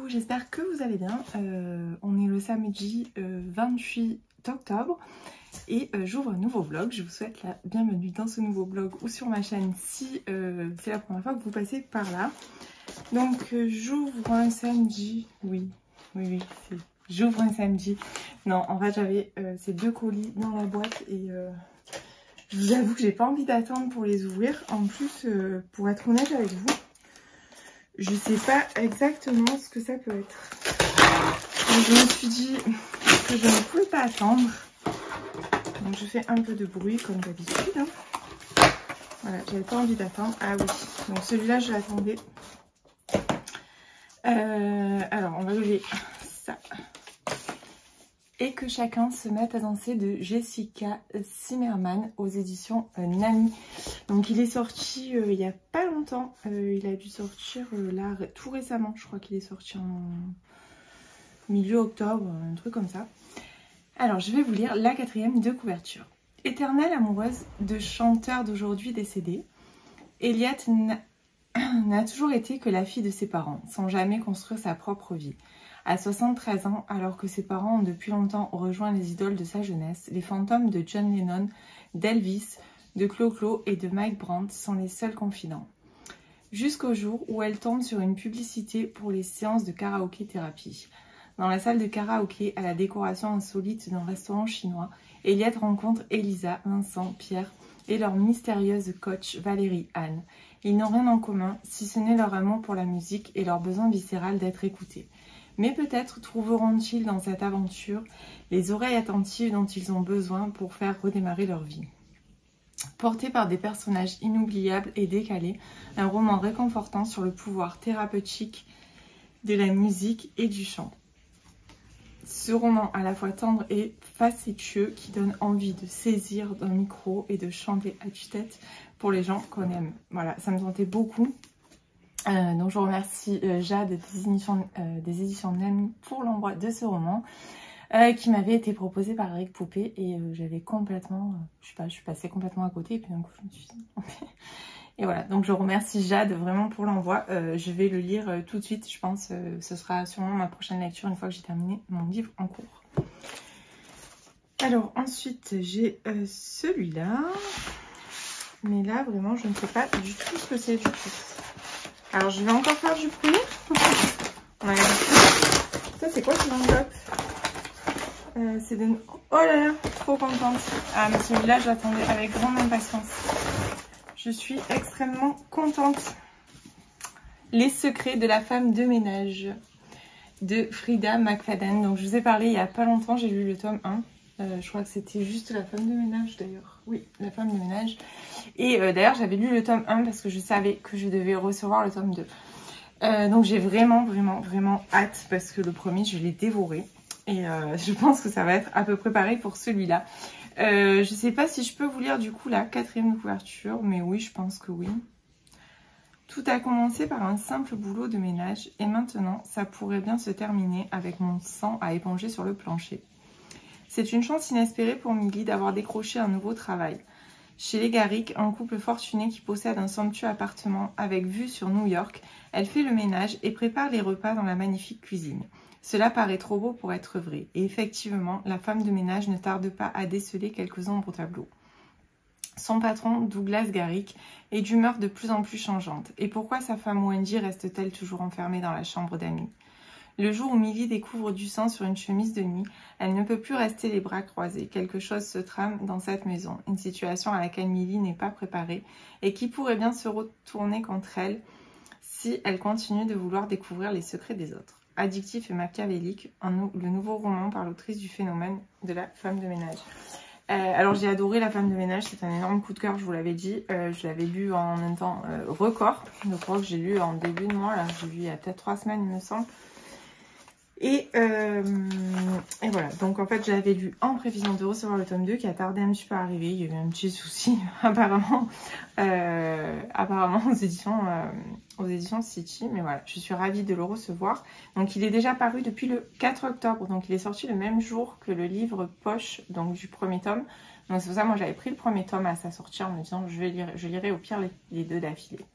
Coucou, j'espère que vous allez bien. On est le samedi 28 octobre et j'ouvre un nouveau vlog. Je vous souhaite la bienvenue dans ce nouveau vlog ou sur ma chaîne si c'est la première fois que vous passez par là. Donc j'ouvre un samedi, oui, j'ouvre un samedi. Non, en fait j'avais ces deux colis dans la boîte et je vous avoue que j'ai pas envie d'attendre pour les ouvrir. En plus, pour être honnête avec vous, je sais pas exactement ce que ça peut être. Donc, je me suis dit que je ne pouvais pas attendre. Donc je fais un peu de bruit comme d'habitude. Hein. Voilà, j'avais pas envie d'attendre. Ah oui, donc celui-là je l'attendais. Alors on va lever ça. Et que chacun se mette à danser de Jessica Zimmerman aux éditions Nami. Donc il est sorti il n'y a pas longtemps. Il a dû sortir là tout récemment. Je crois qu'il est sorti en milieu octobre, un truc comme ça. Alors je vais vous lire la 4e de couverture. Éternelle amoureuse de chanteurs d'aujourd'hui décédés, Elliot n'a toujours été que la fille de ses parents, sans jamais construire sa propre vie. À 73 ans, alors que ses parents ont depuis longtemps rejoint les idoles de sa jeunesse, les fantômes de John Lennon, d'Elvis, de Clo-Clo et de Mike Brandt sont les seuls confidents. Jusqu'au jour où elle tombe sur une publicité pour les séances de karaoké thérapie. Dans la salle de karaoké, à la décoration insolite d'un restaurant chinois, Elliot rencontre Elisa, Vincent, Pierre et leur mystérieuse coach Valérie Anne. Ils n'ont rien en commun, si ce n'est leur amour pour la musique et leur besoin viscéral d'être écoutés. Mais peut-être trouveront-ils dans cette aventure les oreilles attentives dont ils ont besoin pour faire redémarrer leur vie. Porté par des personnages inoubliables et décalés, un roman réconfortant sur le pouvoir thérapeutique de la musique et du chant. Ce roman à la fois tendre et facétieux qui donne envie de saisir d'un micro et de chanter à tue-tête pour les gens qu'on aime. Voilà, ça me tentait beaucoup. Donc je remercie Jade des éditions Nami pour l'envoi de ce roman qui m'avait été proposé par Eric Poupée et j'avais complètement, je sais pas, je suis passée complètement à côté et puis d'un coup je me suis dit... Et voilà, donc je remercie Jade vraiment pour l'envoi. Je vais le lire tout de suite, je pense. Ce sera sûrement ma prochaine lecture une fois que j'ai terminé mon livre en cours. Alors ensuite, j'ai celui-là. Mais là, vraiment, je ne sais pas du tout ce que c'est du tout. Alors, je vais encore faire du bruit. On va regarder. Ça, c'est quoi cette enveloppe? C'est de... Oh là là, trop contente. Ah, mais celui-là, je l'attendais avec grande impatience. Je suis extrêmement contente. Les secrets de la femme de ménage de Frida McFadden. Donc, je vous ai parlé il n'y a pas longtemps. J'ai lu le tome 1. Je crois que c'était juste la femme de ménage d'ailleurs. Oui, la femme de ménage. Et d'ailleurs, j'avais lu le tome 1 parce que je savais que je devais recevoir le tome 2. Donc, j'ai vraiment hâte parce que le premier, je l'ai dévoré. Et je pense que ça va être à peu près pareil pour celui-là. Je sais pas si je peux vous lire du coup la 4e de couverture, mais oui, je pense que oui. Tout a commencé par un simple boulot de ménage et maintenant, ça pourrait bien se terminer avec mon sang à éponger sur le plancher. C'est une chance inespérée pour Millie d'avoir décroché un nouveau travail. Chez les Garrick, un couple fortuné qui possède un somptueux appartement avec vue sur New York, elle fait le ménage et prépare les repas dans la magnifique cuisine. Cela paraît trop beau pour être vrai, et effectivement, la femme de ménage ne tarde pas à déceler quelques ombres au tableau. Son patron, Douglas Garrick, est d'humeur de plus en plus changeante. Et pourquoi sa femme Wendy reste-t-elle toujours enfermée dans la chambre d'amis? Le jour où Millie découvre du sang sur une chemise de nuit, elle ne peut plus rester les bras croisés. Quelque chose se trame dans cette maison, une situation à laquelle Millie n'est pas préparée et qui pourrait bien se retourner contre elle si elle continue de vouloir découvrir les secrets des autres. Addictif et machiavélique, le nouveau roman par l'autrice du phénomène de la femme de ménage. Alors j'ai adoré la femme de ménage, c'est un énorme coup de cœur, je vous l'avais dit. Je l'avais lu en même temps record. Je crois que j'ai lu en début de mois, là j'ai lu il y a peut-être 3 semaines il me semble. Et voilà, donc en fait j'avais lu en prévision de recevoir le tome 2 qui a tardé un petit peu à arriver, il y a eu un petit souci apparemment aux éditions City, mais voilà, je suis ravie de le recevoir. Donc il est déjà paru depuis le 4 octobre, donc il est sorti le même jour que le livre poche donc du premier tome. Donc c'est pour ça moi j'avais pris le premier tome à sa sortie en me disant je lirai au pire les deux d'affilée.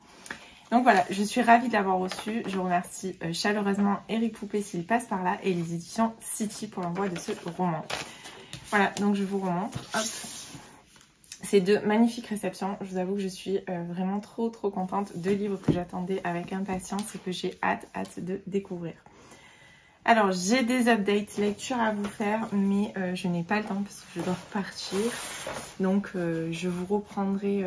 Donc voilà, je suis ravie de l'avoir reçu. Je remercie chaleureusement Eric Poupé s'il passe par là et les éditions City pour l'envoi de ce roman. Voilà, donc je vous remontre. Hop. Ces deux magnifiques réceptions. Je vous avoue que je suis vraiment trop contente. Deux livres que j'attendais avec impatience et que j'ai hâte de découvrir. Alors, j'ai des updates lecture à vous faire, mais je n'ai pas le temps parce que je dois partir. Donc, je vous reprendrai,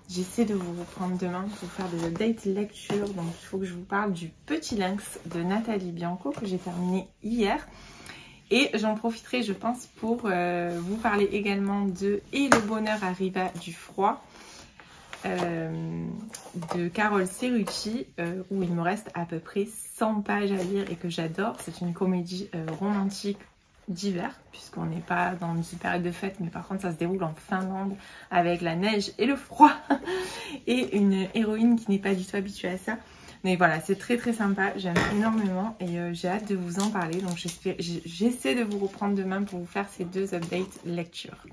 j'essaie de vous reprendre demain pour vous faire des updates lecture. Donc, il faut que je vous parle du Petit Lynx de Nathalie Bianco que j'ai terminé hier. Et j'en profiterai, je pense, pour vous parler également de « Et le bonheur arriva du froid » de Carole Cerruti, où il me reste à peu près 100 pages à lire et que j'adore. C'est une comédie romantique d'hiver, puisqu'on n'est pas dans une période de fête, mais par contre ça se déroule en Finlande avec la neige et le froid et une héroïne qui n'est pas du tout habituée à ça. Mais voilà, c'est très sympa, j'aime énormément et j'ai hâte de vous en parler. Donc j'essaie de vous reprendre demain pour vous faire ces deux updates lecture.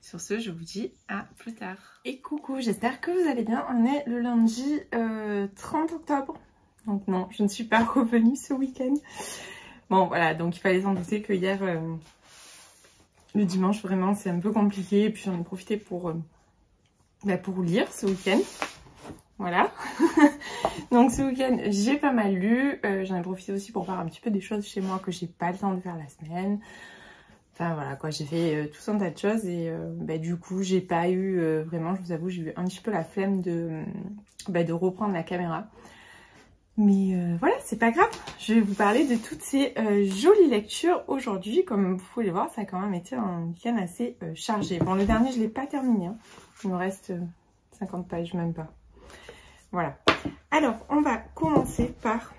Sur ce, je vous dis à plus tard. Et coucou, j'espère que vous allez bien. On est le lundi 30 octobre. Donc non, je ne suis pas revenue ce week-end. Bon voilà, donc il fallait s'en douter que hier, le dimanche, vraiment, c'est un peu compliqué. Et puis j'en ai profité pour lire ce week-end. Voilà. Donc ce week-end, j'ai pas mal lu. J'en ai profité aussi pour voir un petit peu des choses chez moi que j'ai pas le temps de faire la semaine. Enfin voilà quoi, j'ai fait tout un tas de choses et du coup j'ai pas eu, vraiment je vous avoue, j'ai eu un petit peu la flemme de reprendre la caméra. Mais voilà, c'est pas grave, je vais vous parler de toutes ces jolies lectures aujourd'hui. Comme vous pouvez le voir, ça a quand même été un week-end assez chargé. Bon, le dernier je l'ai pas terminé, hein. Il me reste 50 pages, même pas. Voilà, alors on va commencer par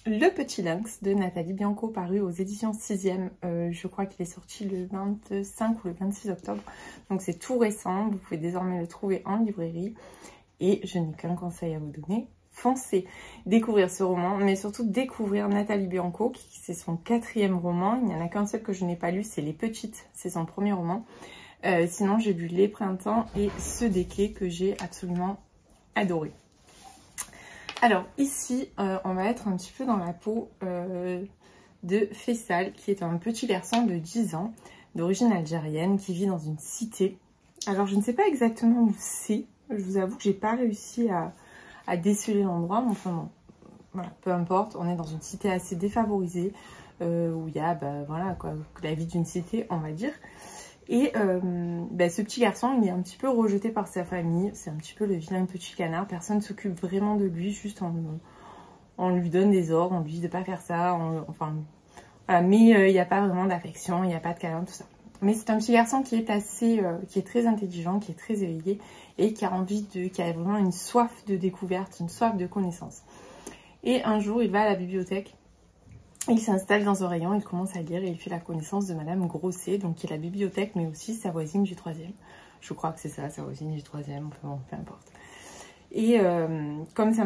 Le Petit Lynx de Nathalie Bianco, paru aux éditions 6e. Je crois qu'il est sorti le 25 ou le 26 octobre. Donc c'est tout récent. Vous pouvez désormais le trouver en librairie. Et je n'ai qu'un conseil à vous donner. Foncez découvrir ce roman, mais surtout découvrir Nathalie Bianco, c'est son 4e roman. Il n'y en a qu'un seul que je n'ai pas lu, c'est Les Petites. C'est son premier roman. Sinon, j'ai lu Les Printemps et Ce Déquet que j'ai absolument adoré. Alors ici, on va être un petit peu dans la peau de Faisal, qui est un petit garçon de 10 ans, d'origine algérienne, qui vit dans une cité. Alors je ne sais pas exactement où c'est, je vous avoue que j'ai pas réussi à déceler l'endroit, mais enfin bon, voilà, peu importe, on est dans une cité assez défavorisée, où il y a, voilà quoi, la vie d'une cité, on va dire. Et ce petit garçon, il est un petit peu rejeté par sa famille. C'est un petit peu le vilain petit canard. Personne ne s'occupe vraiment de lui. Juste on lui donne des ordres. On lui dit de pas faire ça. Enfin, voilà. Mais il n'y a pas vraiment d'affection. Il n'y a pas de câlin, tout ça. Mais c'est un petit garçon qui est qui est très intelligent, qui est très éveillé. Et qui a qui a vraiment une soif de découverte, une soif de connaissance. Et un jour, il va à la bibliothèque. Il s'installe dans un rayon, il commence à lire et il fait la connaissance de Madame Grosset, donc qui est la bibliothèque, mais aussi sa voisine du 3e. Je crois que c'est ça, sa voisine du 3e, enfin bon, peu importe. Et comme la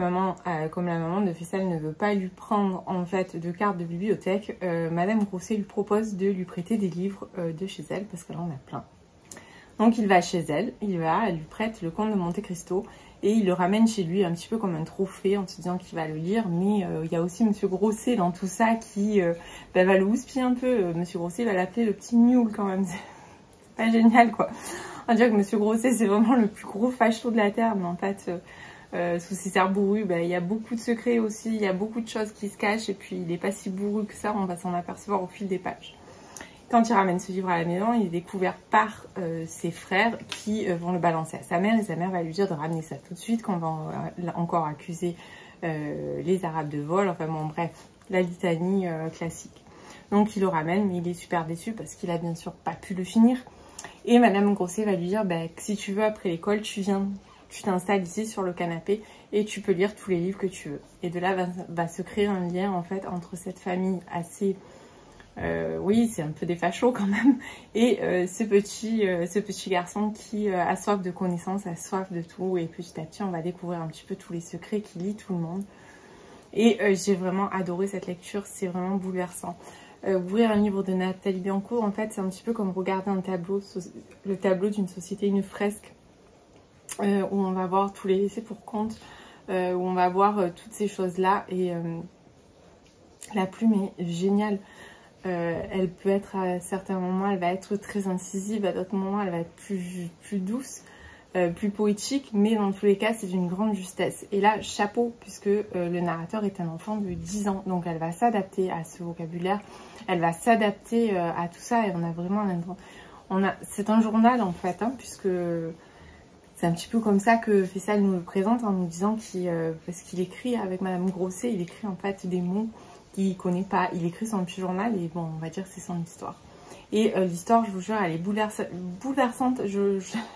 maman de Faisal ne veut pas lui prendre en fait de carte de bibliothèque, Madame Grosset lui propose de lui prêter des livres de chez elle, parce qu'elle en a plein. Donc il va chez elle, elle lui prête le Comte de Monte Cristo. Et il le ramène chez lui un petit peu comme un trophée en se disant qu'il va le lire. Mais il y a aussi Monsieur Grosset dans tout ça qui va le houspiller un peu. Monsieur Grosset va l'appeler le petit mule quand même. C'est pas génial quoi. On va dire que Monsieur Grosset c'est vraiment le plus gros facho de la terre. Mais en fait, sous ses airs bourrus, il y a beaucoup de secrets aussi. Il y a beaucoup de choses qui se cachent. Et puis il n'est pas si bourru que ça. On va s'en apercevoir au fil des pages. Quand il ramène ce livre à la maison, il est découvert par ses frères qui vont le balancer à sa mère. Et sa mère va lui dire de ramener ça tout de suite, qu'on va encore accuser les Arabes de vol. Enfin bon, bref, la litanie classique. Donc il le ramène, mais il est super déçu parce qu'il a bien sûr pas pu le finir. Et Madame Grosset va lui dire, que si tu veux, après l'école, tu t'installes ici sur le canapé et tu peux lire tous les livres que tu veux. Et de là va se créer un lien en fait entre cette famille assez... oui, c'est un peu des fachos quand même. Et ce petit garçon qui a soif de connaissances, a soif de tout. Et petit à petit, on va découvrir un petit peu tous les secrets qui lient tout le monde. Et j'ai vraiment adoré cette lecture, c'est vraiment bouleversant. Ouvrir un livre de Nathalie Bianco, en fait, c'est un petit peu comme regarder un tableau, le tableau d'une société, une fresque, où on va voir tous les laissés pour compte où on va voir toutes ces choses-là. Et la plume est géniale. Elle peut être à certains moments, elle va être très incisive, à d'autres moments, elle va être plus douce, plus poétique, mais dans tous les cas, c'est d'une grande justesse. Et là, chapeau, puisque le narrateur est un enfant de 10 ans, donc elle va s'adapter à ce vocabulaire, elle va s'adapter à tout ça, et on a vraiment c'est un journal en fait, hein, puisque c'est un petit peu comme ça que Faisal nous le présente en nous disant parce qu'il écrit avec Madame Grosset, il écrit en fait des mots qu'il connaît pas, il écrit son petit journal et bon, on va dire que c'est son histoire. Et l'histoire, je vous jure, elle est bouleversante.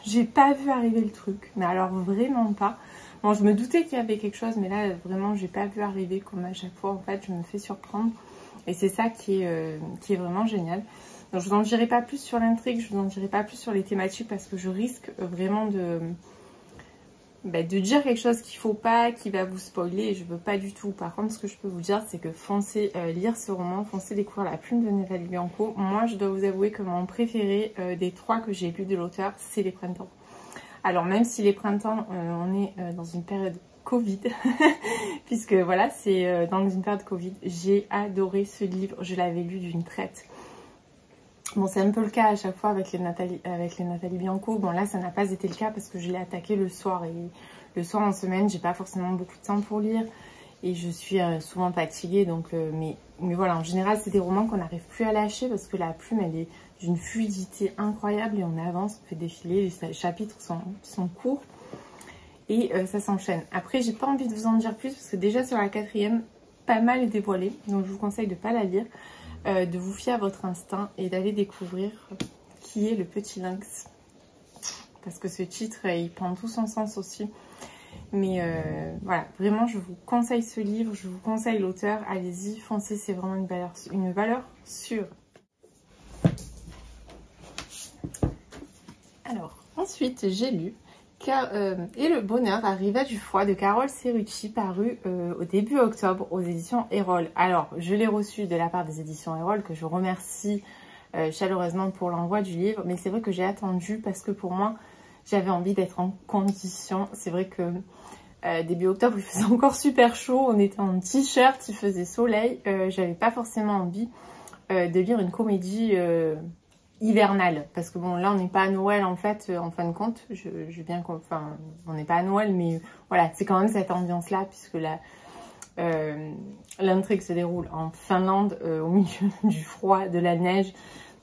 J'ai pas vu arriver le truc, mais alors vraiment pas. Bon, je me doutais qu'il y avait quelque chose, mais là, vraiment, j'ai pas vu arriver, comme à chaque fois, en fait, je me fais surprendre. Et c'est ça qui est vraiment génial. Donc, je vous en dirai pas plus sur l'intrigue, je vous en dirai pas plus sur les thématiques, parce que je risque vraiment de dire quelque chose qu'il faut pas, qui va vous spoiler, et je veux pas du tout. Par contre, ce que je peux vous dire, c'est que foncez lire ce roman, foncez découvrir La Plume de Nathalie Bianco. Moi, je dois vous avouer que mon préféré des 3 que j'ai lus de l'auteur, c'est Les Printemps. Alors, même si Les Printemps, on est dans une période Covid, puisque voilà, c'est dans une période Covid, j'ai adoré ce livre, je l'avais lu d'une traite. Bon, c'est un peu le cas à chaque fois avec les Nathalie Bianco. Bon, là, ça n'a pas été le cas parce que je l'ai attaqué le soir. Et le soir en semaine, j'ai pas forcément beaucoup de temps pour lire. Et je suis souvent fatiguée. Donc, mais voilà, en général, c'est des romans qu'on n'arrive plus à lâcher parce que la plume, elle est d'une fluidité incroyable. Et on avance, on fait défiler. Les chapitres sont courts. Et ça s'enchaîne. Après, j'ai pas envie de vous en dire plus parce que déjà sur la 4e, pas mal est dévoilé. Donc, je vous conseille de pas la lire. De vous fier à votre instinct et d'aller découvrir qui est le petit lynx. Parce que ce titre, il prend tout son sens aussi. Mais voilà, vraiment, je vous conseille ce livre, je vous conseille l'auteur. Allez-y, foncez, c'est vraiment une valeur sûre. Alors, ensuite, j'ai lu Et le bonheur arriva du foie de Carole Cerrucci, paru au début octobre aux éditions Erol. Alors, je l'ai reçu de la part des éditions Erol, que je remercie chaleureusement pour l'envoi du livre. Mais c'est vrai que j'ai attendu parce que pour moi, j'avais envie d'être en condition. C'est vrai que début octobre, il faisait encore super chaud. On était en t-shirt, il faisait soleil. J'avais pas forcément envie de lire une comédie hivernale, parce que bon, là on n'est pas à Noël en fait, en fin de compte, enfin on n'est pas à Noël, mais voilà, c'est quand même cette ambiance là, puisque l'intrigue se déroule en Finlande, au milieu du froid, de la neige.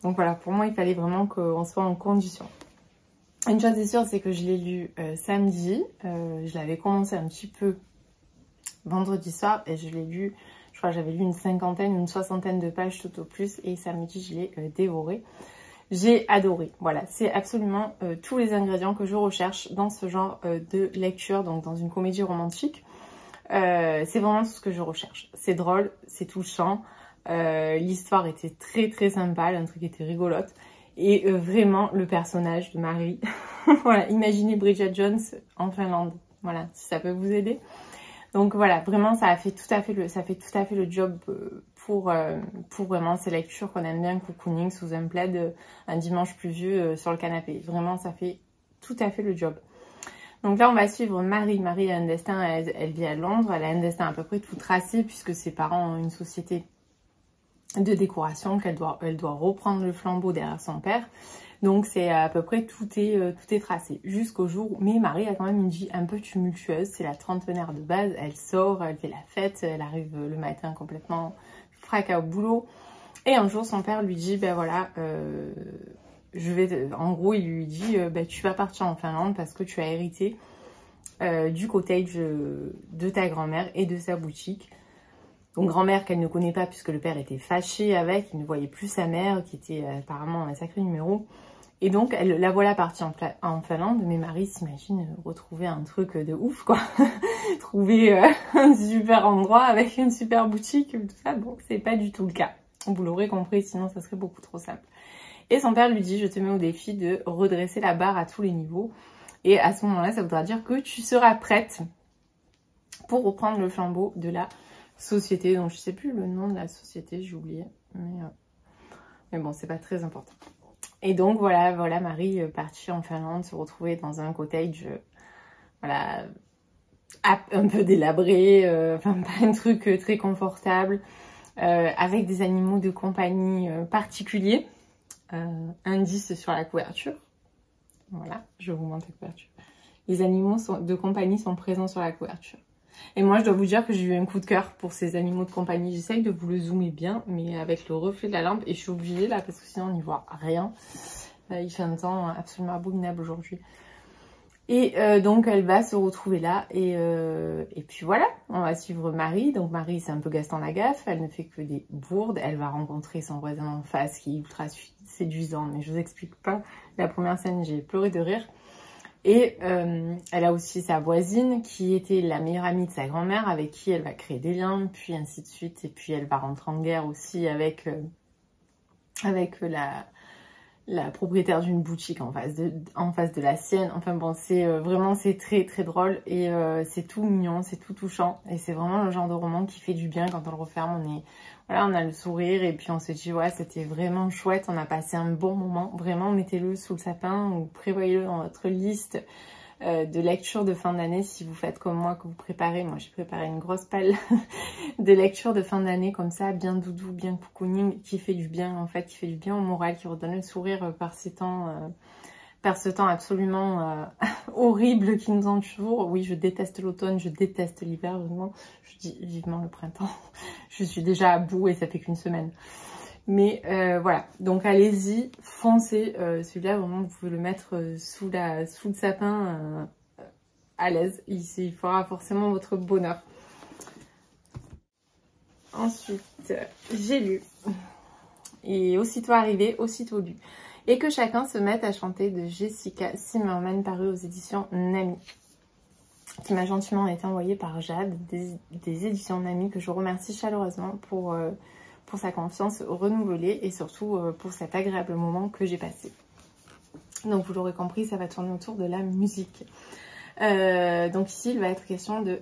Donc voilà, pour moi il fallait vraiment qu'on soit en condition. Une chose est sûre, c'est que je l'ai lu samedi, je l'avais commencé un petit peu vendredi soir et je l'ai lu, je crois que j'avais lu une 50aine, une 60aine de pages tout au plus, et samedi je l'ai dévoré. J'ai adoré, voilà, c'est absolument tous les ingrédients que je recherche dans ce genre de lecture, donc dans une comédie romantique. C'est vraiment tout ce que je recherche. C'est drôle, c'est touchant, l'histoire était très très sympa, l'intrigue était rigolote, et vraiment le personnage de Marie, voilà, imaginez Bridget Jones en Finlande, voilà, si ça peut vous aider. Donc voilà, vraiment ça fait tout à fait le job pour vraiment ces lectures qu'on aime bien, cocooning sous un plaid un dimanche pluvieux sur le canapé. Vraiment, ça fait tout à fait le job. Donc là, on va suivre Marie. Marie a un destin, elle vit à Londres, elle a un destin à peu près tout tracé puisque ses parents ont une société de décoration qu'elle doit reprendre le flambeau derrière son père. Donc c'est à peu près tout est tracé jusqu'au jour. Mais Marie a quand même une vie un peu tumultueuse. C'est la trentenaire de base. Elle sort, elle fait la fête, elle arrive le matin complètement fracas au boulot. Et un jour son père lui dit ben voilà, en gros il lui dit ben, tu vas partir en Finlande parce que tu as hérité du cottage de ta grand-mère et de sa boutique. Donc grand-mère qu'elle ne connaît pas puisque le père était fâché avec, il ne voyait plus sa mère qui était apparemment un sacré numéro. Et donc la voilà partie en Finlande, mais Marie s'imagine retrouver un truc de ouf quoi. Trouver un super endroit avec une super boutique, tout ça. Bon, c'est pas du tout le cas. Vous l'aurez compris, sinon ça serait beaucoup trop simple. Et son père lui dit, je te mets au défi de redresser la barre à tous les niveaux. Et à ce moment-là, ça voudra dire que tu seras prête pour reprendre le flambeau de la société. Donc je sais plus le nom de la société, j'ai oublié. Mais bon, c'est pas très important. Et donc voilà Marie partie en Finlande, se retrouver dans un cottage, voilà, un peu délabré, enfin pas un truc très confortable, avec des animaux de compagnie particuliers. Indice sur la couverture. Voilà, je vous montre la couverture. Les animaux de compagnie sont présents sur la couverture. Et moi, je dois vous dire que j'ai eu un coup de cœur pour ces animaux de compagnie. J'essaye de vous le zoomer bien, mais avec le reflet de la lampe, et je suis obligée là, parce que sinon on n'y voit rien. Il fait un temps absolument abominable aujourd'hui. Et donc, elle va se retrouver là. Et puis voilà, on va suivre Marie. Donc, Marie, c'est un peu Gaston Lagaffe. Elle ne fait que des bourdes. Elle va rencontrer son voisin en face qui est ultra séduisant. Mais je vous explique pas. La première scène, j'ai pleuré de rire. Et elle a aussi sa voisine qui était la meilleure amie de sa grand-mère avec qui elle va créer des liens, puis ainsi de suite. Et puis elle va rentrer en guerre aussi avec la propriétaire d'une boutique en face de la sienne. Enfin bon, c'est vraiment, c'est très très drôle et c'est tout mignon, c'est tout touchant. Et c'est vraiment le genre de roman qui fait du bien quand on le referme. Voilà, on a le sourire et puis on se dit ouais, c'était vraiment chouette, on a passé un bon moment. Vraiment, mettez-le sous le sapin ou prévoyez-le dans votre liste de lecture de fin d'année si vous faites comme moi, que vous préparez. Moi, j'ai préparé une grosse palle de lecture de fin d'année comme ça, bien doudou, bien cocooning, qui fait du bien en fait, qui fait du bien au moral, qui redonne le sourire par ce temps absolument horrible qui nous entoure. Oui, je déteste l'automne, je déteste l'hiver, vraiment. Je dis vivement le printemps. Je suis déjà à bout et ça fait qu'une semaine. Mais voilà, donc allez-y, foncez. Celui-là, vraiment, vous pouvez le mettre sous le sapin à l'aise. Il fera forcément votre bonheur. Ensuite, j'ai lu. Et aussitôt arrivé, aussitôt lu. Et que chacun se mette à chanter de Jessica Zimmerman, paru aux éditions Nami, qui m'a gentiment été envoyé par Jade, des éditions Nami, que je remercie chaleureusement pour sa confiance renouvelée et surtout pour cet agréable moment que j'ai passé. Donc vous l'aurez compris, ça va tourner autour de la musique. Donc ici, il va être question de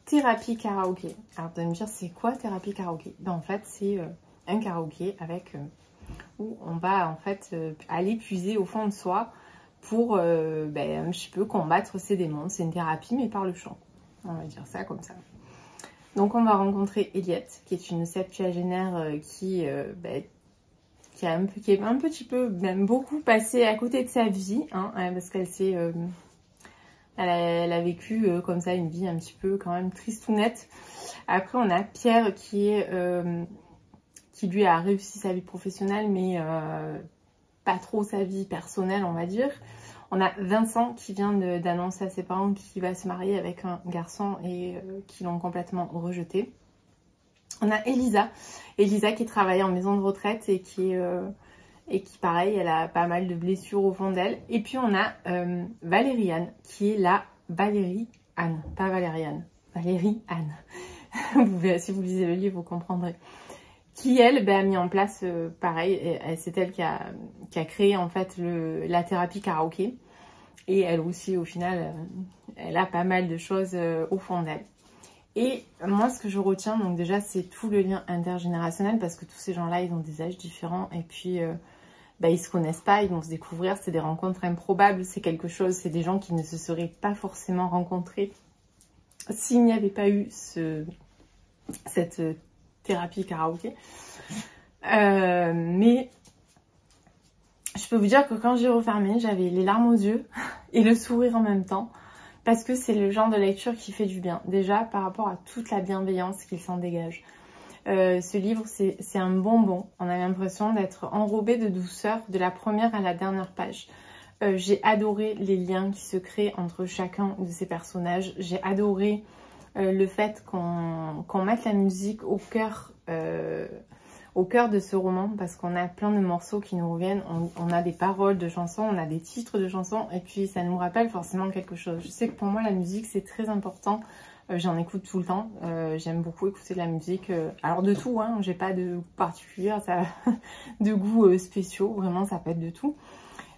thérapie karaoké. Alors vous allez me dire, c'est quoi thérapie karaoké? Ben, en fait, c'est un karaoké avec où on va en fait aller puiser au fond de soi pour un petit peu combattre ses démons. C'est une thérapie mais par le chant. On va dire ça comme ça. Donc on va rencontrer Eliette, qui est une septuagénaire qui est un petit peu, même beaucoup passé à côté de sa vie, hein, parce qu'elle s'est... Elle a vécu comme ça une vie un petit peu quand même tristounette. Après on a Pierre qui lui a réussi sa vie professionnelle mais pas trop sa vie personnelle, on va dire. On a Vincent qui vient d'annoncer à ses parents qu'il va se marier avec un garçon et qui l'ont complètement rejeté. On a Elisa qui travaille en maison de retraite et qui pareil, elle a pas mal de blessures au fond d'elle. Et puis on a Valérie Anne qui est la Valérie Anne, pas Valériane, Valérie Anne. Vous verrez, si vous lisez le livre, vous comprendrez. Qui elle a mis en place pareil, c'est elle qui a créé en fait la thérapie karaoké. Et elle aussi au final, elle a pas mal de choses au fond d'elle. Et moi ce que je retiens, donc déjà c'est tout le lien intergénérationnel, parce que tous ces gens-là ils ont des âges différents et puis ils se connaissent pas, ils vont se découvrir, c'est des rencontres improbables, c'est quelque chose, c'est des gens qui ne se seraient pas forcément rencontrés s'il n'y avait pas eu cette thérapie karaoké. Mais je peux vous dire que quand j'ai refermé, j'avais les larmes aux yeux et le sourire en même temps, parce que c'est le genre de lecture qui fait du bien, déjà par rapport à toute la bienveillance qu'il s'en dégage. Ce livre, c'est un bonbon, on a l'impression d'être enrobé de douceur de la première à la dernière page. J'ai adoré les liens qui se créent entre chacun de ces personnages, j'ai adoré le fait qu'on mette la musique au cœur de ce roman, parce qu'on a plein de morceaux qui nous reviennent, on a des paroles de chansons, on a des titres de chansons et puis ça nous rappelle forcément quelque chose. Je sais que pour moi la musique c'est très important, j'en écoute tout le temps, j'aime beaucoup écouter de la musique, alors de tout, hein, j'ai pas de goût particulier, de goûts spéciaux, vraiment ça peut être de tout.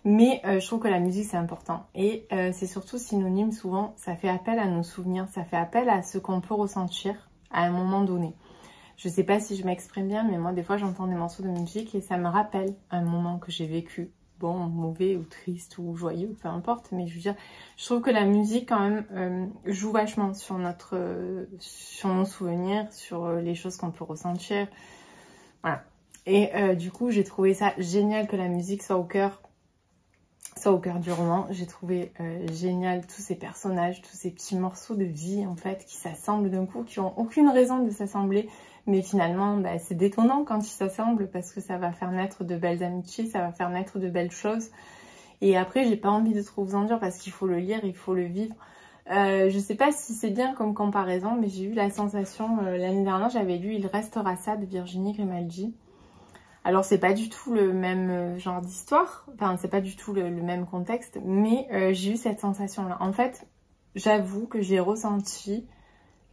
Mais je trouve que la musique c'est important et c'est surtout synonyme souvent, ça fait appel à nos souvenirs, ça fait appel à ce qu'on peut ressentir à un moment donné. Je sais pas si je m'exprime bien, mais moi des fois j'entends des morceaux de musique et ça me rappelle un moment que j'ai vécu bon, mauvais ou triste ou joyeux, peu importe. Mais je veux dire, je trouve que la musique quand même joue vachement sur nos souvenirs, sur les choses qu'on peut ressentir. Voilà. Et du coup, j'ai trouvé ça génial que la musique soit au cœur du roman. J'ai trouvé génial tous ces personnages, tous ces petits morceaux de vie en fait qui s'assemblent d'un coup, qui ont aucune raison de s'assembler, mais finalement bah, c'est détonnant quand ils s'assemblent parce que ça va faire naître de belles amitiés, ça va faire naître de belles choses. Et après j'ai pas envie de trop vous en dire parce qu'il faut le lire, il faut le vivre. Je sais pas si c'est bien comme comparaison, mais j'ai eu la sensation, l'année dernière j'avais lu Il restera ça de Virginie Grimaldi. Alors c'est pas du tout le même genre d'histoire, enfin c'est pas du tout le même contexte, mais j'ai eu cette sensation-là. En fait, j'avoue que j'ai ressenti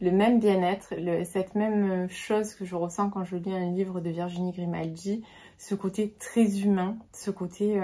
le même bien-être, cette même chose que je ressens quand je lis un livre de Virginie Grimaldi, ce côté très humain, ce côté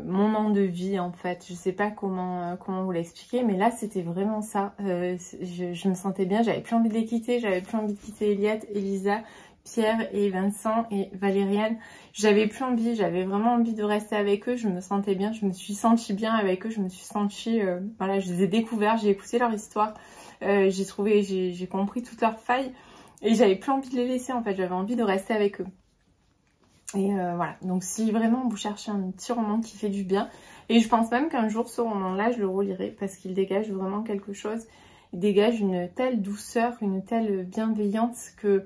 moment de vie en fait. Je sais pas comment vous l'expliquer, mais là c'était vraiment ça. Je me sentais bien, j'avais plus envie de les quitter, j'avais plus envie de quitter Eliette, Elisa, Pierre et Vincent et Valériane. J'avais plus envie, j'avais vraiment envie de rester avec eux, je me sentais bien, je me suis sentie bien avec eux, je me suis sentie, voilà, je les ai découverts, j'ai écouté leur histoire, j'ai compris toutes leurs failles et j'avais plus envie de les laisser en fait, j'avais envie de rester avec eux. Et voilà, donc si vraiment vous cherchez un petit roman qui fait du bien, et je pense même qu'un jour ce roman-là, je le relirai parce qu'il dégage vraiment quelque chose, il dégage une telle douceur, une telle bienveillance que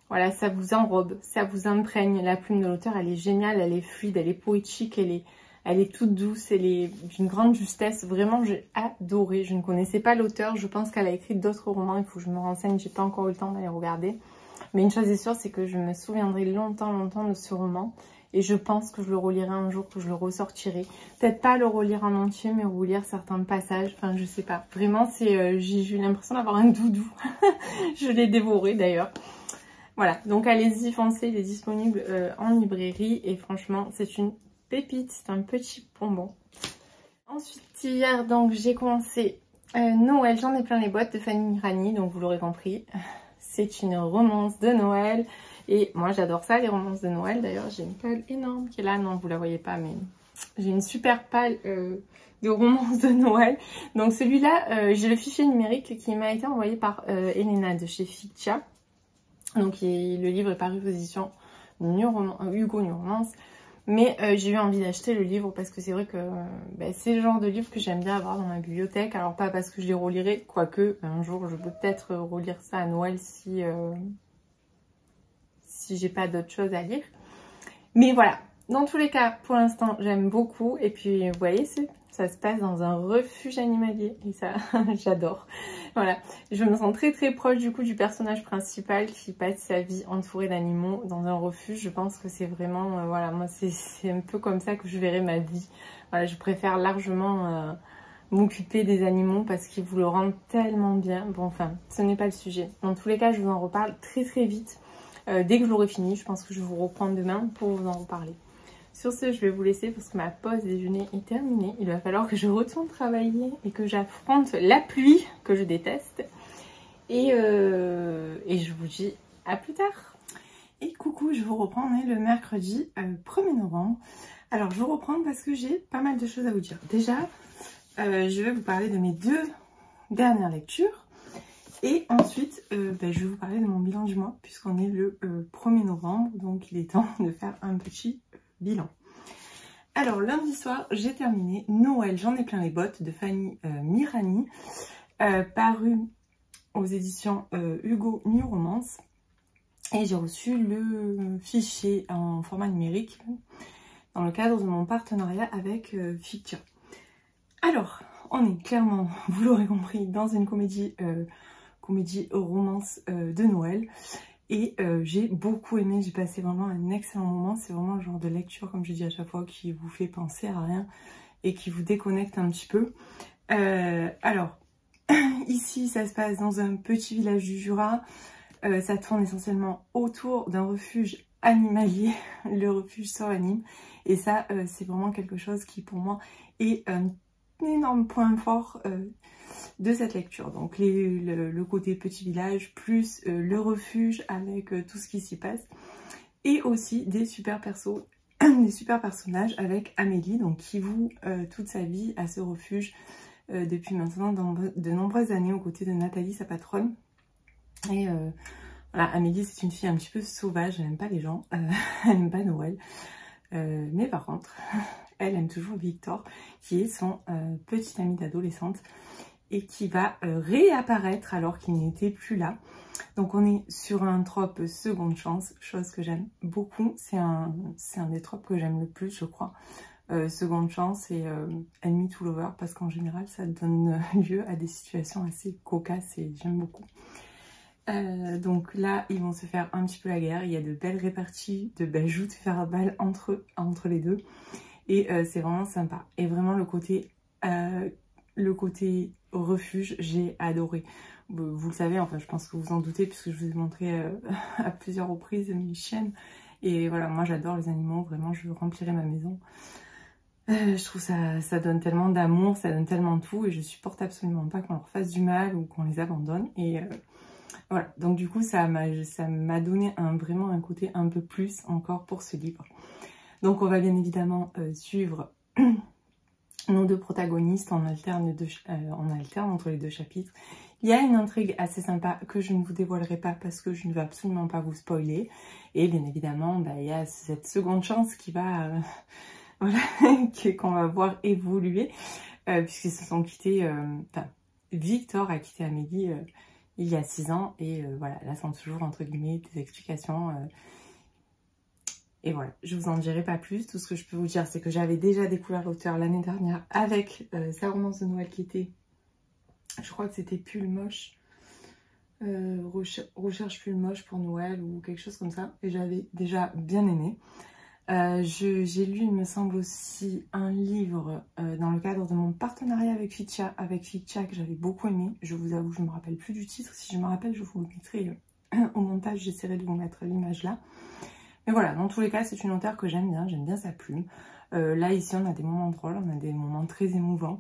voilà, ça vous enrobe, ça vous imprègne. La plume de l'auteur, elle est géniale, elle est fluide, elle est poétique, elle est toute douce, elle est d'une grande justesse. Vraiment, j'ai adoré. Je ne connaissais pas l'auteur, je pense qu'elle a écrit d'autres romans, il faut que je me renseigne, j'ai pas encore eu le temps d'aller regarder. Mais une chose est sûre, c'est que je me souviendrai longtemps de ce roman. Et je pense que je le relirai un jour, que je le ressortirai. Peut-être pas le relire en entier, mais relire certains passages. Enfin, je sais pas. Vraiment, j'ai eu l'impression d'avoir un doudou. Je l'ai dévoré d'ailleurs. Voilà, donc allez-y, foncez, il est disponible en librairie. Et franchement, c'est une pépite, c'est un petit bonbon. Ensuite, hier, donc j'ai commencé Noël, j'en ai plein les boîtes de Fanny Mirani. Donc vous l'aurez compris, c'est une romance de Noël. Et moi j'adore ça, les romances de Noël. D'ailleurs j'ai une palle énorme qui est là, non vous la voyez pas, mais j'ai une super palle de romances de Noël. Donc celui-là, j'ai le fichier numérique qui m'a été envoyé par Elena de chez Fictia. Donc le livre est paru aux éditions Hugo New Romance. Mais j'ai eu envie d'acheter le livre parce que c'est vrai que c'est le genre de livre que j'aime bien avoir dans ma bibliothèque. Alors pas parce que je les relirai, quoique un jour je peux peut-être relire ça à Noël si j'ai pas d'autre chose à lire. Mais voilà, dans tous les cas, pour l'instant j'aime beaucoup. Et puis vous voyez, ça se passe dans un refuge animalier et ça j'adore. Voilà, je me sens très très proche du coup du personnage principal qui passe sa vie entouré d'animaux dans un refuge. Je pense que c'est vraiment, voilà, moi c'est un peu comme ça que je verrai ma vie. Voilà, je préfère largement m'occuper des animaux parce qu'ils vous le rendent tellement bien. Bon enfin, ce n'est pas le sujet. Dans tous les cas, je vous en reparle très très vite. Dès que je l'aurai fini, je pense que je vais vous reprendre demain pour vous en reparler. Sur ce, je vais vous laisser parce que ma pause déjeuner est terminée. Il va falloir que je retourne travailler et que j'affronte la pluie que je déteste. Et je vous dis à plus tard. Et coucou, je vous reprends, on est le mercredi 1er novembre. Alors je vous reprends parce que j'ai pas mal de choses à vous dire. Déjà, je vais vous parler de mes 2 dernières lectures. Et ensuite, je vais vous parler de mon bilan du mois puisqu'on est le 1er novembre. Donc il est temps de faire un petit bilan. Alors lundi soir, j'ai terminé Noël, j'en ai plein les bottes de Fanny Mirani, paru aux éditions Hugo New Romance. Et j'ai reçu le fichier en format numérique dans le cadre de mon partenariat avec Fictia. Alors, on est clairement, vous l'aurez compris, dans une comédie romance de Noël. Et j'ai beaucoup aimé, j'ai passé vraiment un excellent moment. C'est vraiment le genre de lecture, comme je dis à chaque fois, qui vous fait penser à rien et qui vous déconnecte un petit peu. Alors, ici, ça se passe dans un petit village du Jura. Ça tourne essentiellement autour d'un refuge animalier, le refuge Sœur-Anime. Et ça, c'est vraiment quelque chose qui, pour moi, est un énorme point fort de cette lecture. Donc le côté petit village plus le refuge avec tout ce qui s'y passe et aussi des super persos des super personnages avec Amélie, donc qui voue toute sa vie à ce refuge depuis maintenant de nombreuses années aux côtés de Nathalie, sa patronne. Et voilà, Amélie, c'est une fille un petit peu sauvage, elle n'aime pas les gens, elle n'aime pas Noël. Mais par contre, elle aime toujours Victor, qui est son petit ami d'adolescente et qui va réapparaître alors qu'il n'était plus là. Donc on est sur un trope seconde chance, chose que j'aime beaucoup. C'est un des tropes que j'aime le plus, je crois. Seconde chance et enemy to lover, parce qu'en général ça donne lieu à des situations assez cocasses et j'aime beaucoup. Donc là ils vont se faire un petit peu la guerre, il y a de belles réparties, de belles joutes verbales entre les deux et c'est vraiment sympa. Et vraiment le côté refuge, j'ai adoré. Vous le savez, enfin je pense que vous en doutez puisque je vous ai montré à plusieurs reprises mes chiennes. Et voilà, moi j'adore les animaux, vraiment je remplirai ma maison. Je trouve ça donne tellement d'amour, ça donne tellement tout et je supporte absolument pas qu'on leur fasse du mal ou qu'on les abandonne. Et voilà, donc du coup ça m'a donné vraiment un côté un peu plus encore pour ce livre. Donc on va bien évidemment suivre nos deux protagonistes, on alterne entre les deux chapitres. Il y a une intrigue assez sympa que je ne vous dévoilerai pas parce que je ne veux absolument pas vous spoiler. Et bien évidemment, il y a cette seconde chance qui va, voilà, qu'on va voir évoluer, puisqu'ils se sont quittés, Victor a quitté Amélie il y a 6 ans, et voilà, là sont toujours entre guillemets des explications. Et voilà, je vous en dirai pas plus. Tout ce que je peux vous dire, c'est que j'avais déjà découvert l'auteur l'année dernière avec sa romance de Noël qui était, je crois que c'était Pull Moche, recherche Pull Moche pour Noël ou quelque chose comme ça. Et j'avais déjà bien aimé. J'ai lu, il me semble aussi, un livre dans le cadre de mon partenariat avec Fictia, que j'avais beaucoup aimé. Je vous avoue, je ne me rappelle plus du titre. Si je me rappelle, je vous le mettrai au montage. J'essaierai de vous mettre l'image là. Mais voilà, dans tous les cas, c'est une auteure que j'aime bien sa plume. Là, ici, on a des moments drôles, on a des moments très émouvants.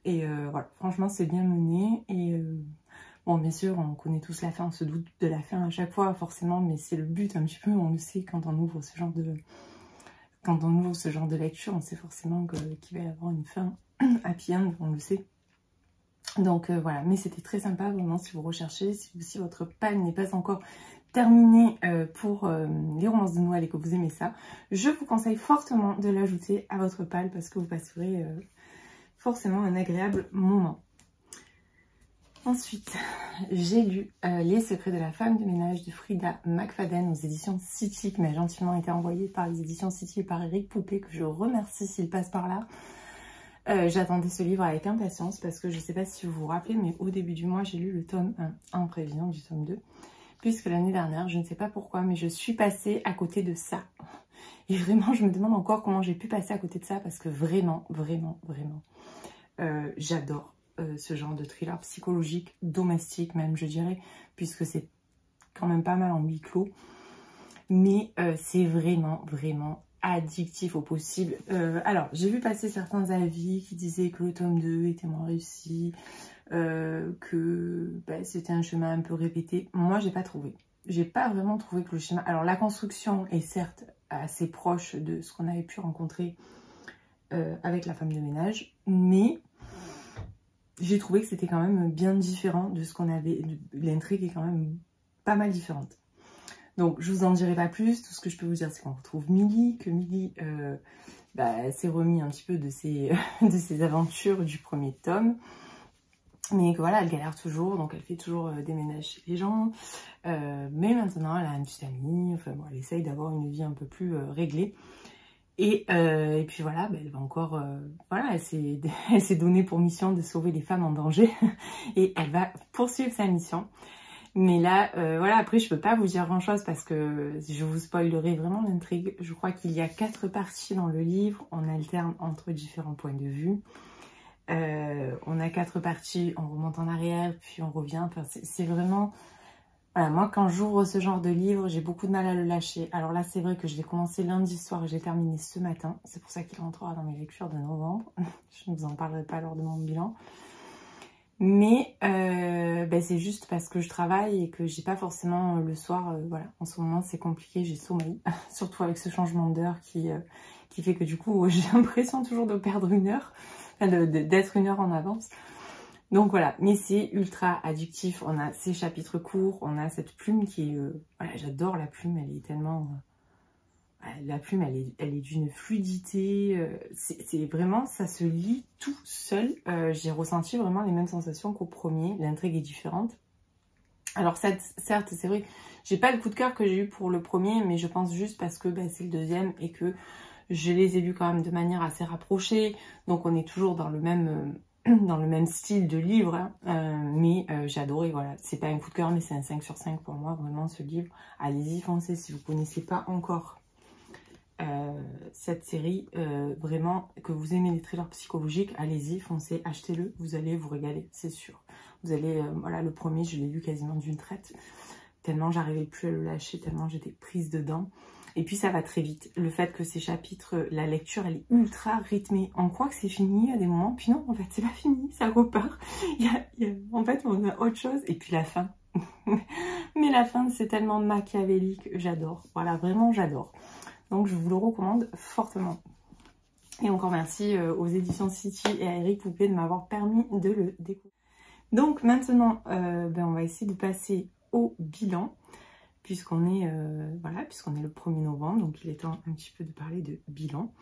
Et voilà, franchement, c'est bien mené. Et bon, bien sûr, on connaît tous la fin, on se doute de la fin à chaque fois, forcément. Mais c'est le but, un petit peu, on le sait quand on ouvre ce genre de lecture, on sait forcément qu'il va y avoir une fin happy end, on le sait. Donc voilà, mais c'était très sympa, vraiment, si vous recherchez, si votre palle n'est pas encore terminée pour les romances de Noël et que vous aimez ça, je vous conseille fortement de l'ajouter à votre palle parce que vous passerez forcément un agréable moment. Ensuite, j'ai lu Les secrets de la femme de ménage de Frida McFadden aux éditions City, qui m'a gentiment été envoyé par les éditions City et par Eric Poupé, que je remercie s'il passe par là. J'attendais ce livre avec impatience parce que je ne sais pas si vous vous rappelez, mais au début du mois, j'ai lu le tome 1 en prévision du tome 2. Puisque l'année dernière, je ne sais pas pourquoi, mais je suis passée à côté de ça. Et vraiment, je me demande encore comment j'ai pu passer à côté de ça parce que vraiment, j'adore ce genre de thriller psychologique, domestique même, je dirais, puisque c'est quand même pas mal en huis clos. Mais c'est vraiment addictif au possible. Alors, j'ai vu passer certains avis qui disaient que le tome 2 était moins réussi, que c'était un chemin un peu répété. Moi, j'ai pas trouvé. J'ai pas vraiment trouvé que le schéma... Alors, la construction est certes assez proche de ce qu'on avait pu rencontrer avec la femme de ménage, mais j'ai trouvé que c'était quand même bien différent de ce qu'on avait... L'intrigue est quand même pas mal différente. Donc, je vous en dirai pas plus. Tout ce que je peux vous dire, c'est qu'on retrouve Millie, que Millie s'est remis un petit peu de ses aventures du premier tome. Mais que voilà, elle galère toujours, donc elle fait toujours des ménages chez les gens. Mais maintenant, elle a une petite amie, enfin bon, elle essaye d'avoir une vie un peu plus réglée. Et puis voilà, elle va encore... voilà, elle s'est donnée pour mission de sauver les femmes en danger. Et elle va poursuivre sa mission. Mais là, voilà, après, je peux pas vous dire grand-chose parce que je vous spoilerai vraiment l'intrigue. Je crois qu'il y a 4 parties dans le livre. On alterne entre différents points de vue. On a 4 parties, on remonte en arrière, puis on revient. Enfin, c'est vraiment... Voilà, moi, quand j'ouvre ce genre de livre, j'ai beaucoup de mal à le lâcher. Alors là, c'est vrai que je l'ai commencé lundi soir et j'ai terminé ce matin. C'est pour ça qu'il rentrera dans mes lectures de novembre. Je ne vous en parlerai pas lors de mon bilan. Mais ben, c'est juste parce que je travaille et que j'ai pas forcément le soir, voilà, en ce moment c'est compliqué, j'ai sommeil, surtout avec ce changement d'heure qui fait que du coup j'ai l'impression toujours de perdre une heure, enfin d'être une heure en avance. Donc voilà, mais c'est ultra addictif, on a ces chapitres courts, on a cette plume qui est... voilà, j'adore la plume, elle est tellement... la plume, elle est d'une fluidité, c'est vraiment, ça se lit tout seul. J'ai ressenti vraiment les mêmes sensations qu'au premier, l'intrigue est différente. Alors certes, c'est vrai, j'ai pas le coup de cœur que j'ai eu pour le premier, mais je pense juste parce que c'est le deuxième et que je les ai lus quand même de manière assez rapprochée, donc on est toujours dans le même style de livre, hein. Mais j'ai adoré, voilà, c'est pas un coup de cœur, mais c'est un 5 sur 5 pour moi, vraiment ce livre. Allez-y, foncez si vous connaissez pas encore cette série, vraiment, que vous aimez les thrillers psychologiques, allez-y, foncez, achetez-le, vous allez vous régaler, c'est sûr. Vous allez, voilà, le premier, je l'ai lu quasiment d'une traite, tellement j'arrivais plus à le lâcher, tellement j'étais prise dedans. Et puis ça va très vite. Le fait que ces chapitres, la lecture, elle est ultra rythmée. On croit que c'est fini à des moments, puis non, en fait, c'est pas fini, ça repart. En fait, on a autre chose. Et puis la fin. Mais la fin, c'est tellement machiavélique, j'adore. Voilà, vraiment, j'adore. Donc, je vous le recommande fortement. Et encore merci aux éditions City et à Eric Poupée de m'avoir permis de le découvrir. Donc, maintenant, on va essayer de passer au bilan. Puisqu'on est, voilà, puisqu'on est le 1er novembre, donc il est temps un petit peu de parler de bilan.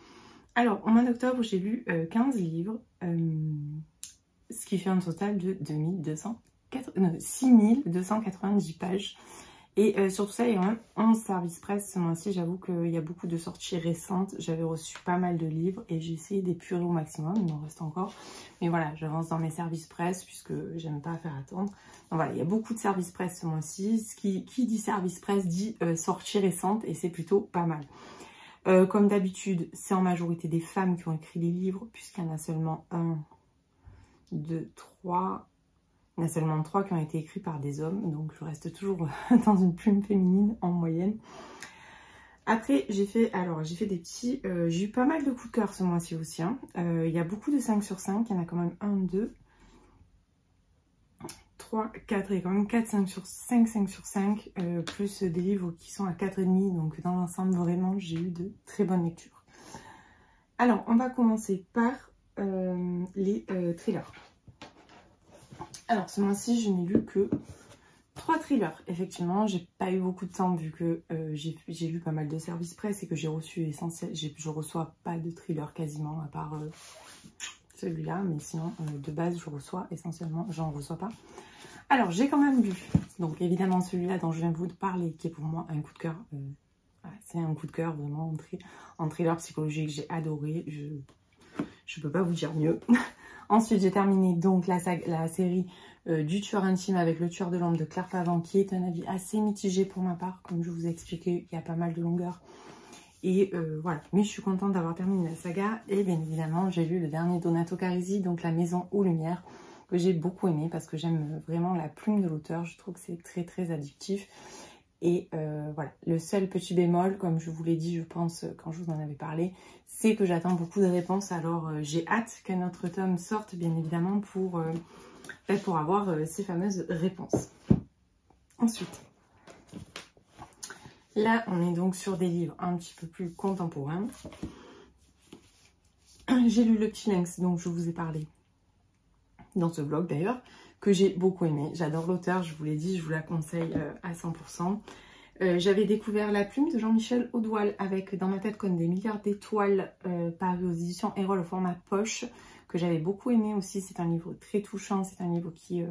Alors, au mois d'octobre, j'ai lu 15 livres, ce qui fait un total de 6290 pages. Et sur tout ça, il y a quand même 11 services presse ce mois-ci. J'avoue qu'il y a beaucoup de sorties récentes. J'avais reçu pas mal de livres et j'ai essayé d'épurer au maximum. Il m'en reste encore. Mais voilà, j'avance dans mes services presse puisque j'aime pas faire attendre. Donc voilà, il y a beaucoup de services presse ce mois-ci. Qui dit service presse dit sortie récente et c'est plutôt pas mal. Comme d'habitude, c'est en majorité des femmes qui ont écrit les livres puisqu'il y en a seulement 1, 2, 3... Il y en a seulement 3 qui ont été écrits par des hommes, donc je reste toujours dans une plume féminine en moyenne. Après, j'ai fait des petits... j'ai eu pas mal de coups de cœur ce mois-ci aussi. Hein. Il y a beaucoup de 5 sur 5, il y en a quand même 1, 2, 3, 4, il y a quand même 4, 5 sur 5, plus des livres qui sont à 4,5, donc dans l'ensemble, vraiment, j'ai eu de très bonnes lectures. Alors, on va commencer par les thrillers. Alors, ce mois-ci, je n'ai lu que 3 thrillers. Effectivement, j'ai pas eu beaucoup de temps vu que j'ai lu pas mal de services presse et que j'ai reçu je reçois pas de thrillers quasiment, à part celui-là. Mais sinon, de base, je reçois essentiellement, j'en reçois pas. Alors, j'ai quand même lu, donc évidemment, celui-là dont je viens de vous parler, qui est pour moi un coup de cœur. Voilà, c'est un coup de cœur vraiment en thriller psychologique. J'ai adoré, je peux pas vous dire mieux. Ensuite, j'ai terminé donc la série du tueur intime avec le tueur de l'ombre de Claire Pavant, qui est un avis assez mitigé pour ma part. Comme je vous ai expliqué, il y a pas mal de longueur. Et voilà, mais je suis contente d'avoir terminé la saga. Et bien évidemment, j'ai lu le dernier Donato Carisi, donc La Maison aux Lumières, que j'ai beaucoup aimé parce que j'aime vraiment la plume de l'auteur. Je trouve que c'est très très addictif. Et voilà, le seul petit bémol, comme je vous l'ai dit, je pense, quand je vous en avais parlé, c'est que j'attends beaucoup de réponses. Alors, j'ai hâte qu'un autre tome sorte, bien évidemment, pour avoir ces fameuses réponses. Ensuite, là, on est donc sur des livres un petit peu plus contemporains. J'ai lu Le Petit Lynx, dont je vous ai parlé dans ce vlog d'ailleurs, que j'ai beaucoup aimé. J'adore l'auteur, je vous l'ai dit, je vous la conseille à 100%. J'avais découvert La Plume de Jean-Michel Audoil avec Dans ma tête comme des milliards d'étoiles, paru aux éditions Erol au format poche, que j'avais beaucoup aimé aussi. C'est un livre très touchant, c'est un livre qui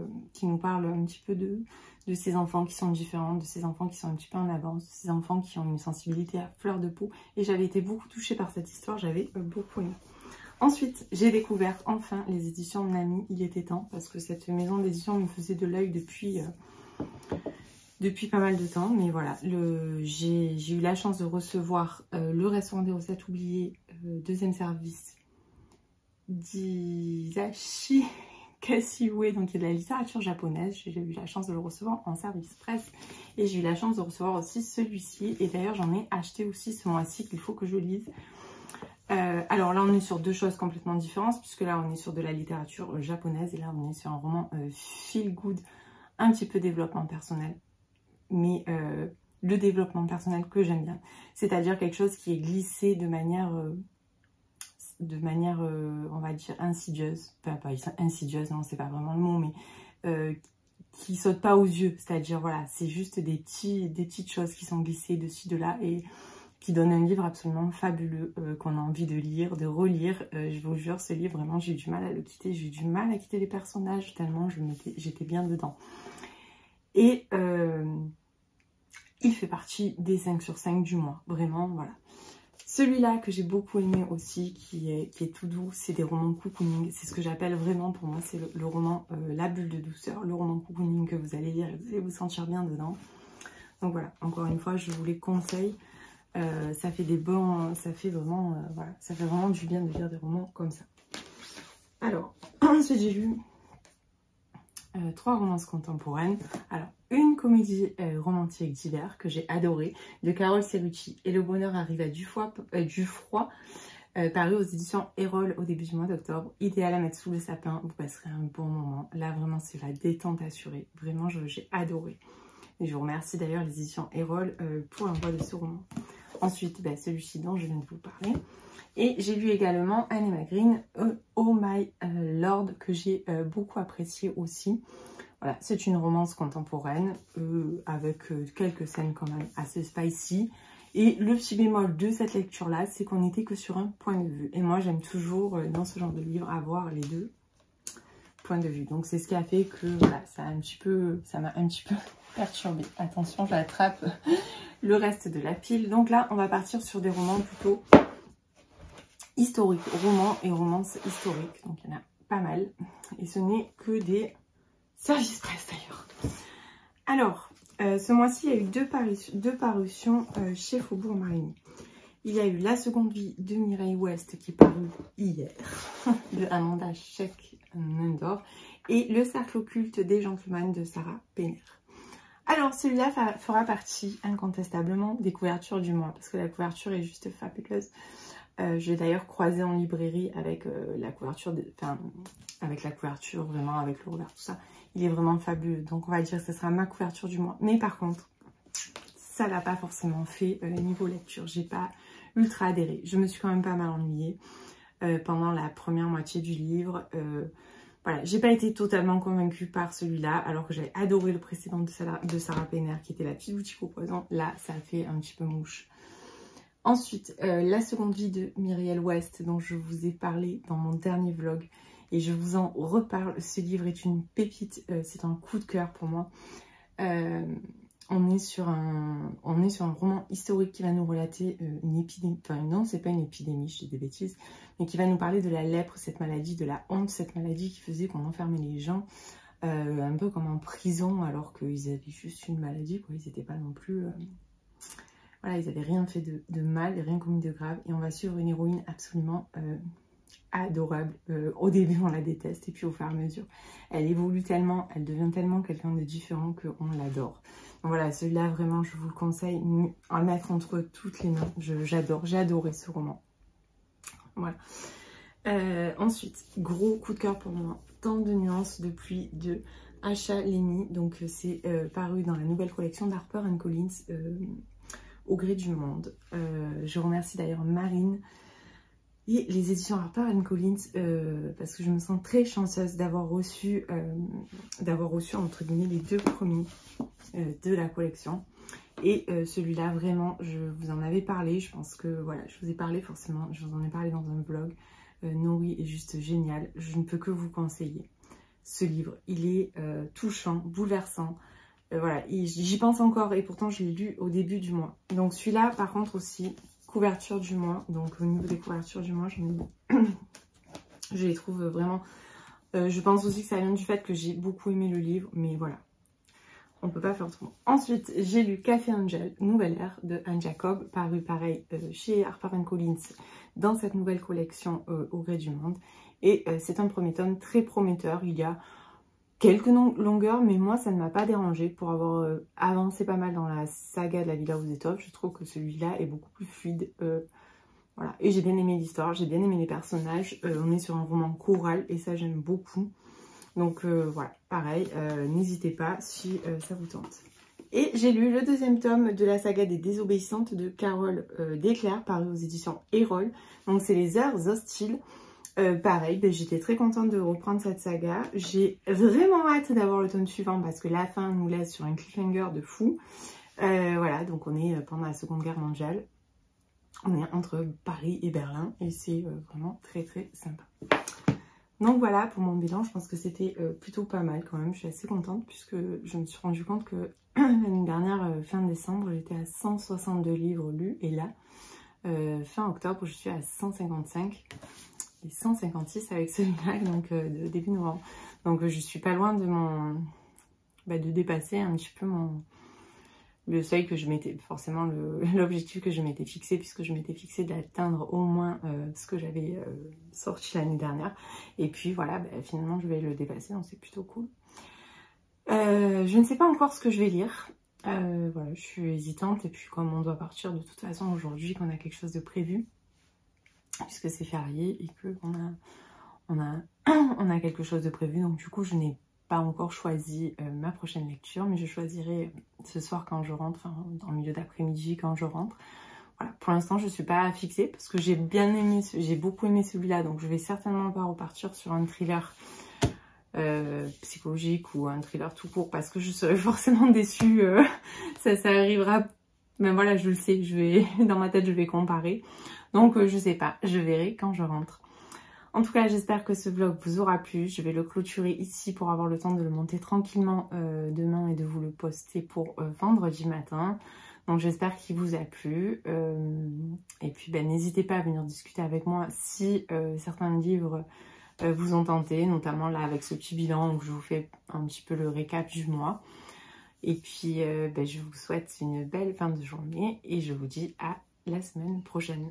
nous parle un petit peu de ces enfants qui sont différents, de ces enfants qui sont un petit peu en avance, de ces enfants qui ont une sensibilité à fleur de peau. Et j'avais été beaucoup touchée par cette histoire, j'avais beaucoup aimé. Ensuite, j'ai découvert enfin les éditions Nami, il était temps, parce que cette maison d'édition me faisait de l'œil depuis pas mal de temps. Mais voilà, j'ai eu la chance de recevoir Le Restaurant des recettes oubliées, deuxième service d'Isashi Kashiue, donc il y a de la littérature japonaise. J'ai eu la chance de le recevoir en service presse et j'ai eu la chance de recevoir aussi celui-ci. Et d'ailleurs, j'en ai acheté aussi ce mois-ci qu'il faut que je lise. Alors là, on est sur deux choses complètement différentes, puisque là, on est sur de la littérature japonaise et là, on est sur un roman feel good un petit peu développement personnel, mais le développement personnel que j'aime bien, c'est-à-dire quelque chose qui est glissé de manière on va dire insidieuse, enfin pas insidieuse, non c'est pas vraiment le mot, mais qui saute pas aux yeux, c'est-à-dire voilà, c'est juste des petites choses qui sont glissées de ci, de là et qui donnent un livre absolument fabuleux qu'on a envie de lire, de relire. Je vous jure, ce livre, vraiment, j'ai eu du mal à le quitter, j'ai eu du mal à quitter les personnages tellement j'étais bien dedans. Et il fait partie des 5 sur 5 du mois, vraiment, voilà. Celui-là que j'ai beaucoup aimé aussi, qui est tout doux, c'est des romans cocooning. C'est ce que j'appelle vraiment, pour moi, c'est le roman La bulle de douceur, le roman cocooning que vous allez lire et vous allez vous sentir bien dedans. Donc voilà, encore une fois, je vous les conseille. Ça fait voilà, ça fait vraiment du bien de lire des romans comme ça. Alors, ensuite j'ai lu 3 romances contemporaines. Alors, une comédie romantique d'hiver que j'ai adorée, de Carole Cerruti, Et le bonheur arrive à du froid, paru aux éditions Erol au début du mois d'octobre. Idéal à mettre sous le sapin, vous passerez un bon moment. Là, vraiment, c'est la détente assurée. Vraiment, j'ai adoré. Et je vous remercie d'ailleurs les éditions Erol pour l'envoi de ce roman. Ensuite, celui-ci dont je viens de vous parler. Et j'ai lu également Anne Emma Green, Oh My Lord, que j'ai beaucoup apprécié aussi. Voilà, c'est une romance contemporaine avec quelques scènes quand même assez spicy. Et le petit bémol de cette lecture-là, c'est qu'on n'était que sur un point de vue. Et moi, j'aime toujours, dans ce genre de livre, avoir les deux points de vue. Donc, c'est ce qui a fait que voilà, ça m'a un petit peu perturbée. Attention, j'attrape le reste de la pile. Donc là, on va partir sur des romans plutôt historiques. Romans et romances historiques. Donc, il y en a pas mal. Et ce n'est que des services presse d'ailleurs. Alors, ce mois-ci, il y a eu deux parutions chez Faubourg Marigny. Il y a eu La seconde vie de Mireille West qui est parue hier, de Amanda Scheck-Nendorf, et Le cercle occulte des gentlemen de Sarah Penner. Alors, celui-là fera partie incontestablement des couvertures du mois, parce que la couverture est juste fabuleuse. Je l'ai d'ailleurs croisé en librairie avec la couverture, vraiment avec le revers, tout ça. Il est vraiment fabuleux, donc on va dire que ce sera ma couverture du mois. Mais par contre, ça l'a pas forcément fait niveau lecture. J'ai pas ultra adhéré. Je me suis quand même pas mal ennuyée pendant la première moitié du livre. Voilà, j'ai pas été totalement convaincue par celui-là, alors que j'avais adoré le précédent de Sarah Penner, qui était La petite boutique au poison. Là, ça fait un petit peu mouche. Ensuite, La seconde vie de Mireille West, dont je vous ai parlé dans mon dernier vlog. Et je vous en reparle. Ce livre est une pépite, c'est un coup de cœur pour moi. On est sur un roman historique qui va nous relater une épidémie. Enfin non, c'est pas une épidémie, je dis des bêtises. Mais qui va nous parler de la lèpre, cette maladie, de la honte, cette maladie qui faisait qu'on enfermait les gens un peu comme en prison alors qu'ils avaient juste une maladie, quoi. Ils n'étaient pas non plus... Voilà, ils n'avaient rien fait de mal, rien commis de grave. Et on va suivre une héroïne absolument... adorable. Au début on la déteste et puis au fur et à mesure elle évolue tellement, elle devient tellement quelqu'un de différent qu'on l'adore. Donc voilà, celui-là vraiment je vous le conseille à mettre entre toutes les mains. J'adore, j'ai adoré ce roman. Voilà. Ensuite, gros coup de cœur pour moi, Tant de nuances de pluie de Asha Lemi. Donc c'est paru dans la nouvelle collection d'Harper & Collins au gré du monde. Je remercie d'ailleurs Marine et les éditions Harper & Collins, parce que je me sens très chanceuse d'avoir reçu entre guillemets les 2 premiers de la collection. Et celui-là, vraiment, je vous en avais parlé, je pense que, voilà, je vous ai parlé forcément, je vous en ai parlé dans un vlog. Nori est juste génial, je ne peux que vous conseiller ce livre. Il est touchant, bouleversant, voilà, j'y pense encore et pourtant je l'ai lu au début du mois. Donc celui-là, par contre aussi... couverture du mois, donc au niveau des couvertures du mois, je les trouve vraiment... je pense aussi que ça vient du fait que j'ai beaucoup aimé le livre, mais voilà, on peut pas faire autrement. Ensuite, j'ai lu Café Angel, Nouvelle Ère de Anne Jacob, paru pareil chez Harper & Collins dans cette nouvelle collection au gré du monde. Et c'est un premier tome très prometteur, il y a quelques longueurs, mais moi ça ne m'a pas dérangé pour avoir avancé pas mal dans la saga de la Villa aux Étoffes. Je trouve que celui-là est beaucoup plus fluide. Voilà. Et j'ai bien aimé l'histoire, j'ai bien aimé les personnages. On est sur un roman choral et ça j'aime beaucoup. Donc voilà, pareil, n'hésitez pas si ça vous tente. Et j'ai lu le deuxième tome de la saga des Désobéissantes de Carole Desclercq, paru aux éditions Erol. Donc c'est les Heures Hostiles. Pareil, ben, j'étais très contente de reprendre cette saga. J'ai vraiment hâte d'avoir le tome suivant parce que la fin nous laisse sur un cliffhanger de fou. Voilà, donc on est pendant la Seconde Guerre mondiale. On est entre Paris et Berlin et c'est vraiment très très sympa. Donc voilà pour mon bilan, je pense que c'était plutôt pas mal quand même. Je suis assez contente puisque je me suis rendu compte que l'année dernière, fin décembre, j'étais à 162 livres lus et là, fin octobre, je suis à 155 et 156 avec celui-là, donc de début novembre. Donc je suis pas loin de mon, de dépasser un petit peu le seuil que je m'étais, forcément l'objectif que je m'étais fixé, puisque je m'étais fixé d'atteindre au moins ce que j'avais sorti l'année dernière. Et puis voilà, finalement je vais le dépasser, donc c'est plutôt cool. Je ne sais pas encore ce que je vais lire. Voilà, je suis hésitante et puis comme on doit partir de toute façon aujourd'hui, qu'on a quelque chose de prévu, puisque c'est férié et que on a quelque chose de prévu, donc du coup je n'ai pas encore choisi ma prochaine lecture, mais je choisirai ce soir quand je rentre, enfin dans le milieu d'après-midi quand je rentre. Voilà, pour l'instant je suis pas fixée parce que j'ai beaucoup aimé celui-là, donc je vais certainement pas repartir sur un thriller psychologique ou un thriller tout court parce que je serai forcément déçue. Ça arrivera, mais voilà, je le sais, dans ma tête je vais comparer, donc je sais pas, je verrai quand je rentre. En tout cas, j'espère que ce vlog vous aura plu. Je vais le clôturer ici pour avoir le temps de le monter tranquillement demain et de vous le poster pour vendredi matin. Donc j'espère qu'il vous a plu. Et puis n'hésitez pas à venir discuter avec moi si certains livres vous ont tenté, notamment là avec ce petit bilan où je vous fais un petit peu le récap du mois. Et puis je vous souhaite une belle fin de journée et je vous dis à la semaine prochaine.